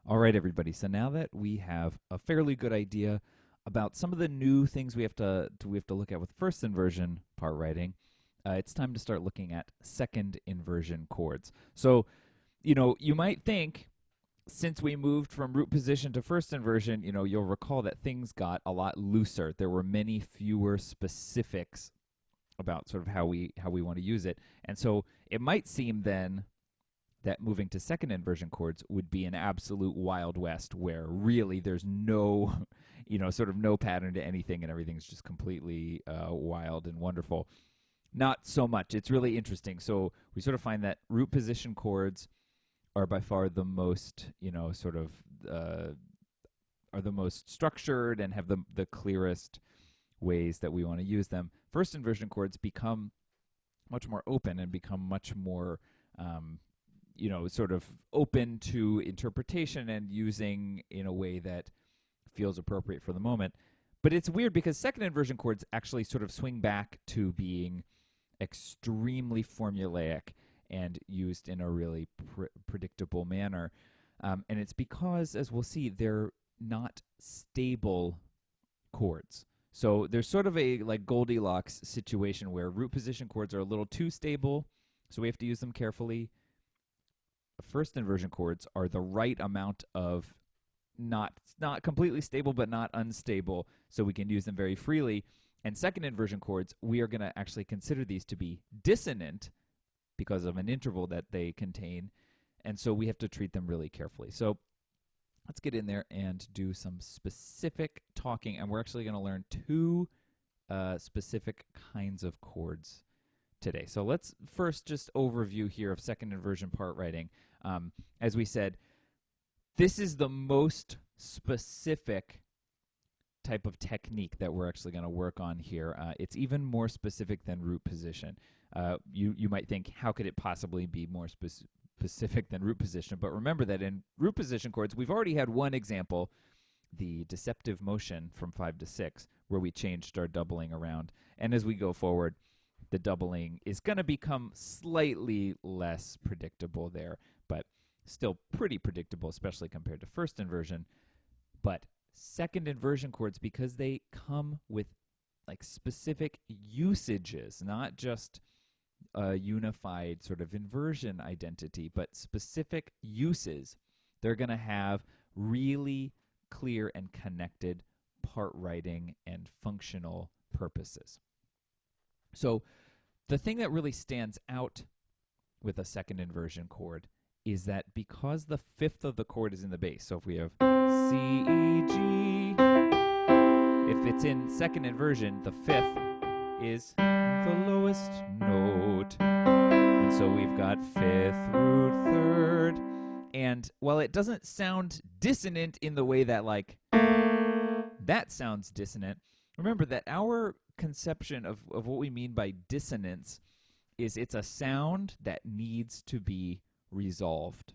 All right, everybody. So now that we have a fairly good idea about some of the new things we have to look at with first inversion part writing, it's time to start looking at second inversion chords. So, you might think since we moved from root position to first inversion, you'll recall that things got a lot looser. There were many fewer specifics about sort of how we want to use it. And so it might seem then that moving to second inversion chords would be an absolute Wild West where really there's no, sort of no pattern to anything and everything's just completely wild and wonderful. Not so much. It's really interesting. So we sort of find that root position chords are by far the most, are the most structured and have the clearest ways that we want to use them. First inversion chords become much more open and become much more sort of open to interpretation and using in a way that feels appropriate for the moment. But it's weird because second inversion chords actually sort of swing back to being extremely formulaic and used in a really predictable manner. And it's because, as we'll see, they're not stable chords. So there's sort of a like Goldilocks situation where root position chords are a little too stable, so we have to use them carefully. First inversion chords are the right amount of not completely stable but not unstable, so we can use them very freely. And second inversion chords, we are going to actually consider these to be dissonant because of an interval that they contain, and so we have to treat them really carefully. So let's get in there and do some specific talking, and we're actually going to learn two specific kinds of chords today. So let's first just overview here of second inversion part writing. As we said, this is the most specific type of technique that we're actually going to work on here. It's even more specific than root position. You might think, how could it possibly be more specific than root position? But remember that in root position chords, we've already had one example, the deceptive motion from 5 to 6, where we changed our doubling around. And as we go forward, the doubling is going to become slightly less predictable there, but still pretty predictable, especially compared to first inversion. But second inversion chords, because they come with like specific usages, not just a unified sort of inversion identity, but specific uses, they're going to have really clear and connected part writing and functional purposes. So the thing that really stands out with a second inversion chord is that because the fifth of the chord is in the bass, so if we have C, E, G, if it's in second inversion, the fifth is the lowest note. And so we've got fifth, root, third. And while it doesn't sound dissonant in the way that like that sounds dissonant, remember that our conception of what we mean by dissonance is it's a sound that needs to be resolved.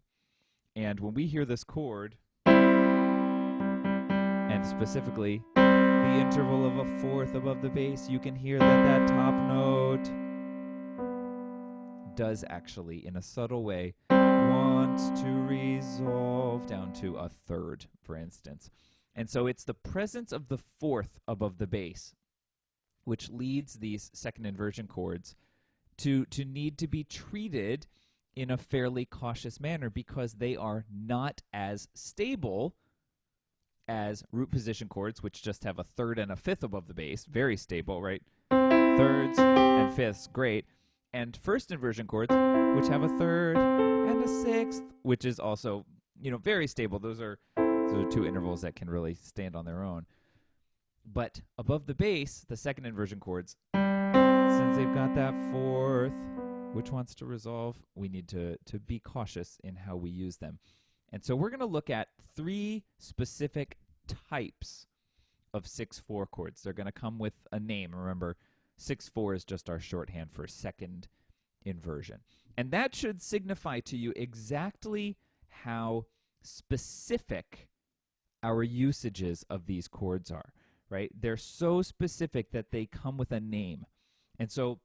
And when we hear this chord, and specifically the interval of a fourth above the bass, you can hear that top note does actually, in a subtle way, want to resolve down to a third, for instance. And so it's the presence of the fourth above the bass which leads these second inversion chords to need to be treated in a fairly cautious manner because they are not as stable as root position chords, which just have a third and a fifth above the bass. Very stable, right? Thirds and fifths, great. And first inversion chords, which have a third and a sixth, which is also, very stable. Those are two intervals that can really stand on their own. But above the bass, the second inversion chords, since they've got that fourth, which wants to resolve, we need to be cautious in how we use them. And so we're going to look at three specific types of 6/4 chords. They're going to come with a name. Remember, 6/4 is just our shorthand for second inversion. And that should signify to you exactly how specific our usages of these chords are, right? They're so specific that they come with a name. And so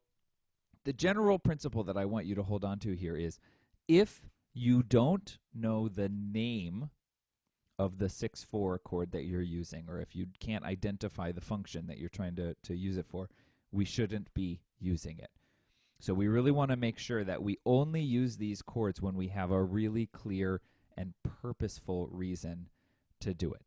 the general principle that I want you to hold on to here is if you don't know the name of the 6/4 chord that you're using, or if you can't identify the function that you're trying to use it for, we shouldn't be using it. So we really want to make sure that we only use these chords when we have a really clear and purposeful reason to do it.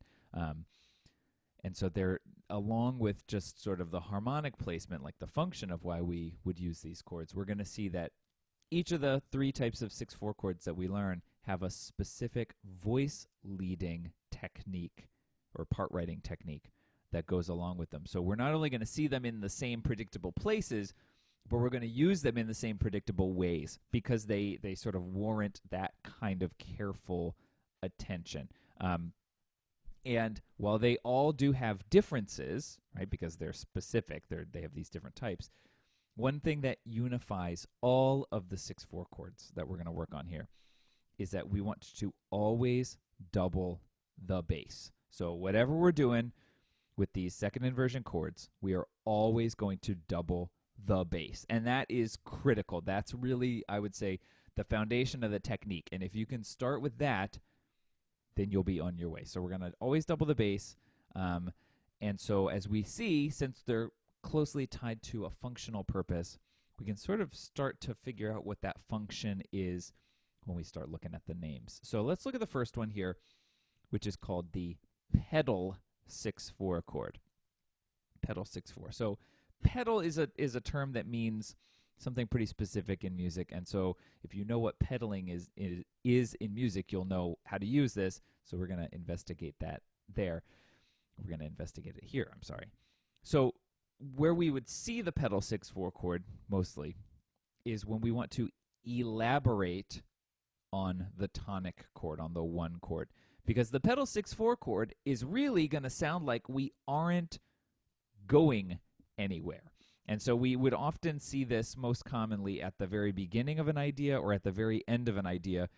And so they're, along with just sort of the harmonic placement, like the function of why we would use these chords, we're going to see that each of the 3 types of 6/4 chords that we learn have a specific voice leading technique or part writing technique that goes along with them. So we're not only going to see them in the same predictable places, but we're going to use them in the same predictable ways because they sort of warrant that kind of careful attention. And while they all do have differences, right, because they're specific, they have these different types, one thing that unifies all of the 6/4 chords that we're going to work on here is that we want to always double the bass. So whatever we're doing with these second inversion chords, we are always going to double the bass. And that is critical. That's really, I would say, the foundation of the technique. And if you can start with that, then you'll be on your way. So we're going to always double the bass. And so as we see, since they're closely tied to a functional purpose, we can sort of start to figure out what that function is when we start looking at the names. So let's look at the first one here, which is called the pedal 6/4 chord. Pedal 6/4. So pedal is a term that means something pretty specific in music, and so if you know what pedaling is in music, you'll know how to use this. So we're going to investigate that there. We're going to investigate it here, I'm sorry. So where we would see the pedal 6/4 chord mostly is when we want to elaborate on the tonic chord, on the 1 chord. Because the pedal 6/4 chord is really going to sound like we aren't going anywhere. And so we would often see this most commonly at the very beginning of an idea or at the very end of an idea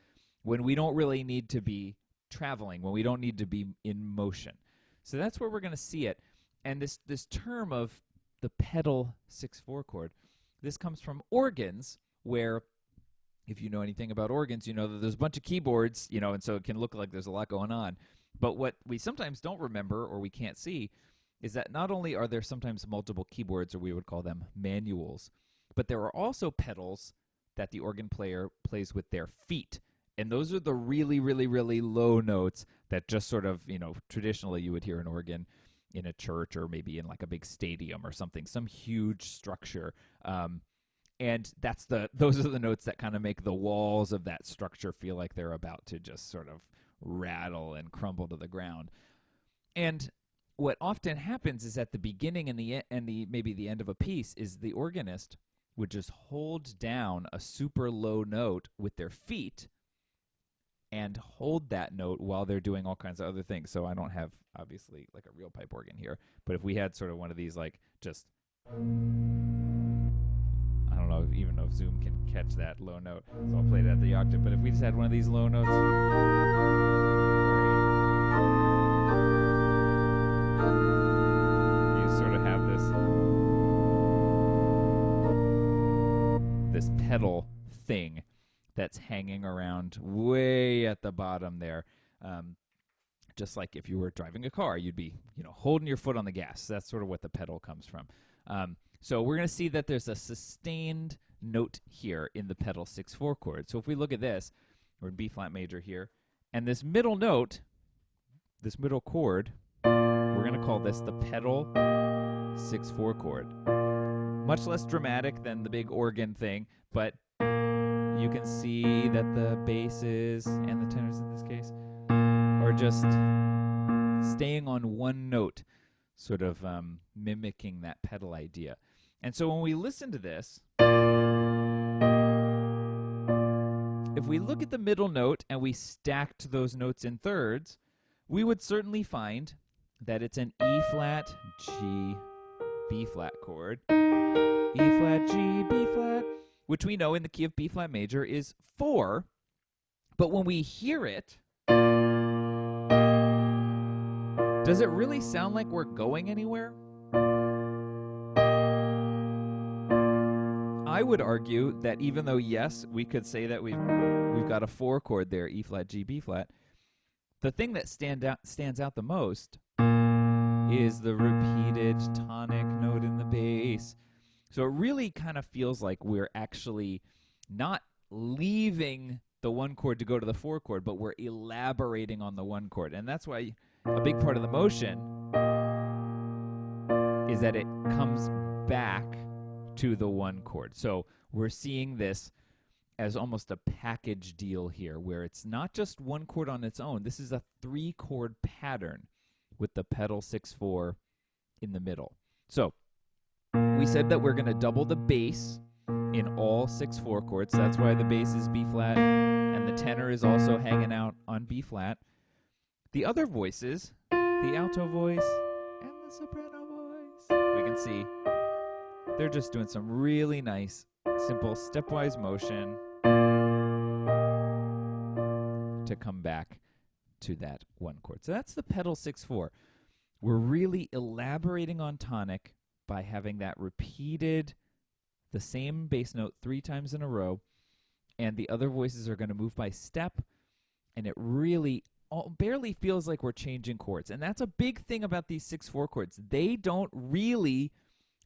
when we don't really need to be traveling, when we don't need to be in motion. So that's where we're going to see it. And this term of the pedal 6/4 chord, this comes from organs, where if you know anything about organs, you know that there's a bunch of keyboards, and so it can look like there's a lot going on. But what we sometimes don't remember or we can't see is that not only are there sometimes multiple keyboards, or we would call them manuals, but there are also pedals that the organ player plays with their feet. And those are the really, really, really low notes that just sort of, traditionally you would hear an organ in a church or maybe in like a big stadium or something, some huge structure. And those are the notes that kind of make the walls of that structure feel like they're about to just sort of rattle and crumble to the ground. And what often happens is at the beginning and maybe the end of a piece is the organist would just hold down a super low note with their feet and hold that note while they're doing all kinds of other things. So I don't have, obviously, like a real pipe organ here, but if we had sort of one of these, like, just, I don't know even if Zoom can catch that low note, so I'll play it at the octave, but if we just had one of these low notes, you sort of have this pedal thing that's hanging around way at the bottom there. Just like if you were driving a car, you'd be, holding your foot on the gas. That's sort of what the pedal comes from. So we're going to see that there's a sustained note here in the pedal 6/4 chord. So if we look at this, we're in B flat major here, and this middle note, this middle chord, we're going to call this the pedal 6/4 chord. Much less dramatic than the big organ thing, but you can see that the basses and the tenors in this case are just staying on one note, sort of mimicking that pedal idea. And so when we listen to this, if we look at the middle note and we stacked those notes in thirds, we would certainly find that it's an E flat, G, B flat chord, E flat, G, B flat, which we know in the key of B flat major is 4. But when we hear it, does it really sound like we're going anywhere? I would argue that even though, yes, we could say that we've got a 4 chord there, E flat, G, B flat, the thing that stands out the most is the repeated tonic note in the bass. So it really kind of feels like we're actually not leaving the one chord to go to the four chord, but we're elaborating on the one chord. And that's why a big part of the motion is that it comes back to the one chord. So we're seeing this as almost a package deal here, where it's not just one chord on its own. This is a 3-chord pattern with the pedal 6/4 in the middle. So we said that we're going to double the bass in all 6/4 chords. That's why the bass is B flat and the tenor is also hanging out on B flat. The other voices, the alto voice and the soprano voice, we can see they're just doing some really nice, simple stepwise motion to come back to that one chord. So that's the pedal 6/4. We're really elaborating on tonic by having that repeated, the same bass note 3 times in a row, and the other voices are going to move by step, and it really barely feels like we're changing chords. And that's a big thing about these 6/4 chords. They don't really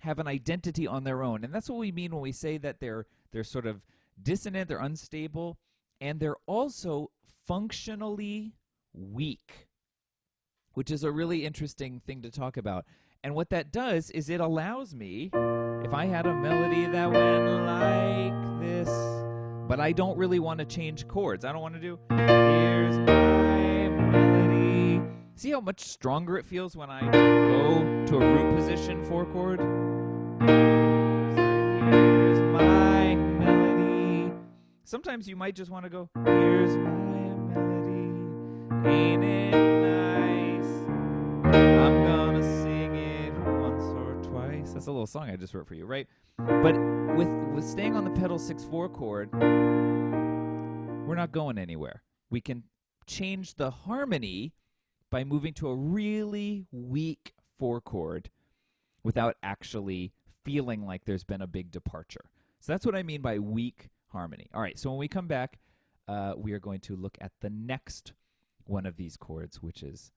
have an identity on their own, and that's what we mean when we say that they're sort of dissonant, they're unstable, and they're also functionally weak, which is a really interesting thing to talk about. And what that does is it allows me, if I had a melody that went like this, but I don't really want to change chords. I don't want to do, here's my melody. See how much stronger it feels when I go to a root position 4 chord? Here's my melody. Sometimes you might just want to go, here's my melody, ain't it nice? I'm gonna sing it once or twice. That's a little song I just wrote for you, right? But with staying on the pedal 6/4 chord, we're not going anywhere. We can change the harmony by moving to a really weak 4 chord without actually feeling like there's been a big departure. So that's what I mean by weak harmony. All right, so when we come back, we are going to look at the next one of these chords, which is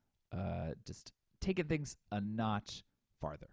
just taking things a notch farther.